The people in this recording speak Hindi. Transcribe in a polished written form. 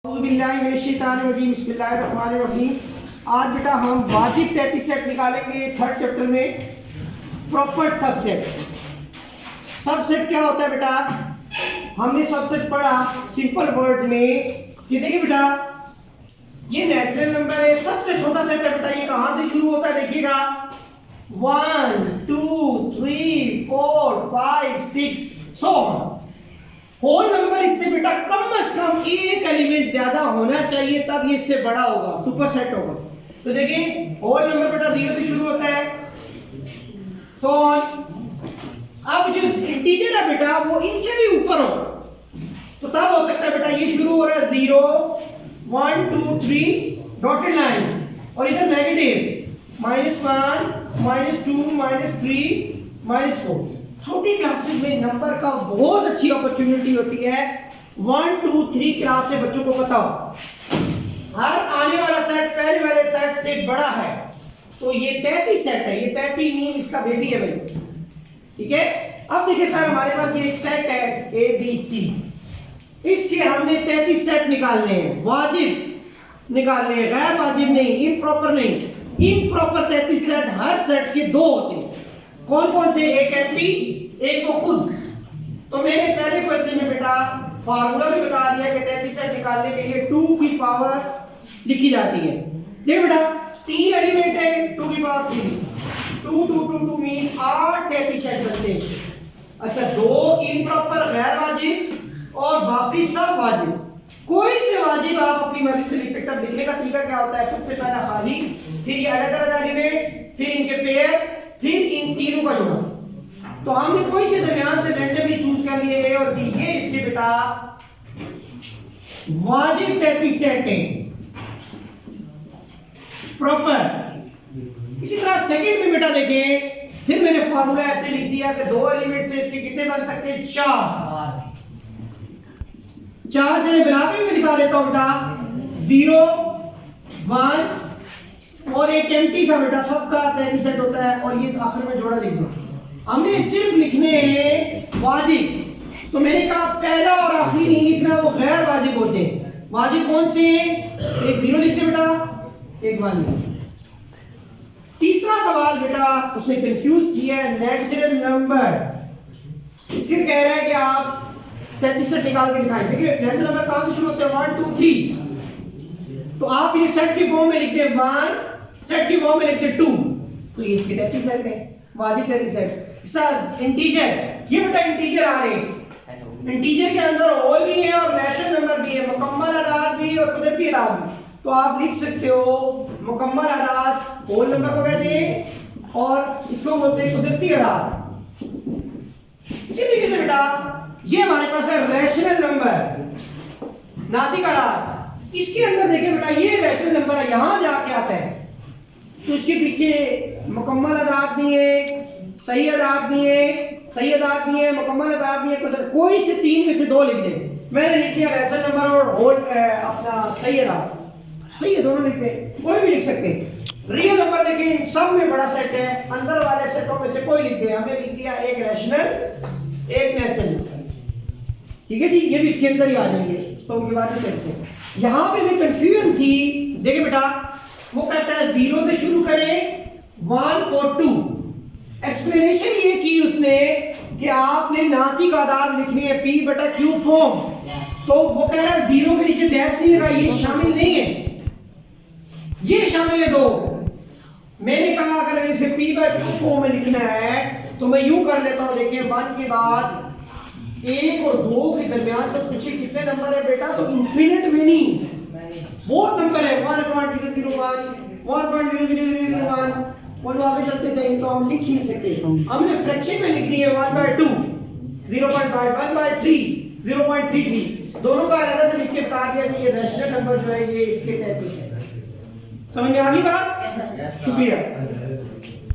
बिस्मिल्लाहिर्रहमानिर्रहीम। आज बेटा हम वाजिब 33 सेट निकालेंगे थर्ड चैप्टर में। Proper subset. सबसेट क्या होता है बेटा? हमने सबसेट पढ़ा सिंपल वर्ड्स में कि देखिए बेटा ये नेचुरल नंबर है, सबसे छोटा सेट है बेटा। ये कहां से शुरू होता है देखिएगा, 1 2 3 4 5 6 सो होल नंबर इससे बेटा कम से कम एक एलिमेंट ज्यादा होना चाहिए, तब ये इससे बड़ा होगा, सुपर सेट होगा। तो देखिए होल नंबर बेटा 0 से शुरू होता है, सो ऑन। अब जो इंटीजर है बेटा वो इनसे भी ऊपर हो, तो तब हो सकता है बेटा ये शुरू हो रहा है 0 1 2 3 डॉटेड लाइन, और इधर नेगेटिव -1 -2 -3 -4। छोटी क्लासेस में नंबर का बहुत अच्छी अपॉर्चुनिटी होती है। 1 2 3 क्लास से बच्चों को बताओ हर आने वाला सेट पहले वाले सेट से बड़ा है, तो ये 33 सेट है। ये 33 मीन इसका बेबी है भाई, ठीक है। अब देखिए सर हमारे पास ये एक सेट है ABC, इसके हमने 33 सेट निकालने हैं। वाजिब निकालने हैं, गैर वाजिब नहीं, इम्प्रॉपर नहीं। इम्प्रॉपर 33 सेट हर सेट के दो होते हैं। कौन कौन से? एक एम्प्टी, एक को खुद। तो मैंने पहले क्वेश्चन में बेटा फार्मूला भी बता दिया कि 33 सेट निकालने के लिए 2 की पावर लिखी जाती है। देखो बेटा 3 एलिमेंट है, 2 की पावर 3, 2 2 2 2 मीन 8 33 सेट बनते हैं इसके। अच्छा, 2 इम्प्रॉपर गैर वाजिब और बाकी सब वाजिब। कोई से वाजिब आप अपनी मर्जी से लिख सकते हैं। लिखने का तरीका क्या होता है? सबसे पहला खाली, फिर ये अलग अलग एलिमेंट, फिर इनके पेयर, फिर इन तीनों का जोड़ा। तो हमने कोई के दरमियान से रैंडमली चूज कर लिए ए और बी। ये इसके बेटा वाजिब 33 सेट है प्रॉपर। इसी तरह सेकंड में बेटा देखें, फिर मैंने फार्मूला ऐसे लिख दिया कि 2 एलिमेंट से इसके कितने बन सकते हैं? 4 से बना के मैं दिखा देता हूं बेटा। 0 1 और एक एम्प्टी का बेटा, सबका 33 सेट होता है, और ये आखिर में जोड़ा लिख दो। हमने सिर्फ लिखने हैं वाजिब, तो मैंने कहा पहला और आखिरी नहीं लिखना, वो गैर वाजिब होते हैं। वाजिब कौन से हैं? एक 0 लिखते बेटा, एक 1 लिखते। तीसरा सवाल बेटा उसने कंफ्यूज किया है, नेचुरल नंबर। इसके कह रहा है कि आप 33 सेट निकाल के दिखाएं। देखिए नेचुरल नंबर कहां से शुरू होते हैं? 1 2 3। तो आप ये सेट की फॉर्म में लिखते हैं 1, सेट की फॉर्म में लिखते 2, तो ये इसके 33 सेट है, वाजिब 33 सेट। सर इंटीजर, ये बेटा इंटीजर आ रहे हैं। इंटीजर के अंदर होल भी है और नेचुरल नंबर भी है, मुकम्मल अदाद भी और कुदरती अदाद भी। तो आप लिख सकते हो मुकम्मल अदाद होल नंबर को कहते हैं, और इसको बोलते हैं कुदरती अदाद। इसी तरीके से बेटा ये हमारे पास है रैशनल नंबर, नातिक अदाद। इसके अंदर देखिए बेटा ये रैशनल नंबर है, यहां जाके आता है, तो इसके पीछे मुकम्मल अदाद भी है, सही अदाद भी है, सही अदाद भी है, मुकम्मल अदाद भी है। कोई से 3 में से 2 लिख दे। मैंने लिख दिया रैशनल नंबर और होल अपना सही अदाद। सही है, दोनों लिख दे, कोई भी लिख सकते हैं। रियल नंबर देखें, सब में बड़ा सेट है, अंदर वाले सेटों में से कोई लिख दे। हमने लिख दिया एक रैशनल, एक नेचुरल, ठीक है जी। ये भी इसके अंदर ही आ जाएंगे, तो उनकी बात कैसे। यहां पे भी कंफ्यूजन थी। देखिए बेटा वो कहता है 0 से शुरू करें, 1 और 2। एक्सप्लेनेशन ये की उसने कि आपने नातिक आदाद लिखनी है P बटा Q फॉर्म। तो वो कह रहा है 0 के नीचे डैश नहीं लगा, ये शामिल नहीं है, ये शामिल है 2। मैंने कहा अगर इसे P बटा Q फॉर्म में लिखना है तो मैं यूं कर लेता हूं। देखिए 1 के बाद 1 और 2 के दरमियान तो पूछे कितने नंबर है बेटा, तो इन्फिनिट में नहीं, बहुत नंबर है। 1.001 1.00001 और आगे चलते जाएंगे तो हम लिख ही सकते हैं। हमने फ्रैक्शन में लिख दी है 1/2 0.5 1/3 0.33। दोनों का अलग अलग लिख के बता दिया कि ये रैशनल नंबर जो है ये इसके 33 है। समझ में आ गई बात? शुक्रिया।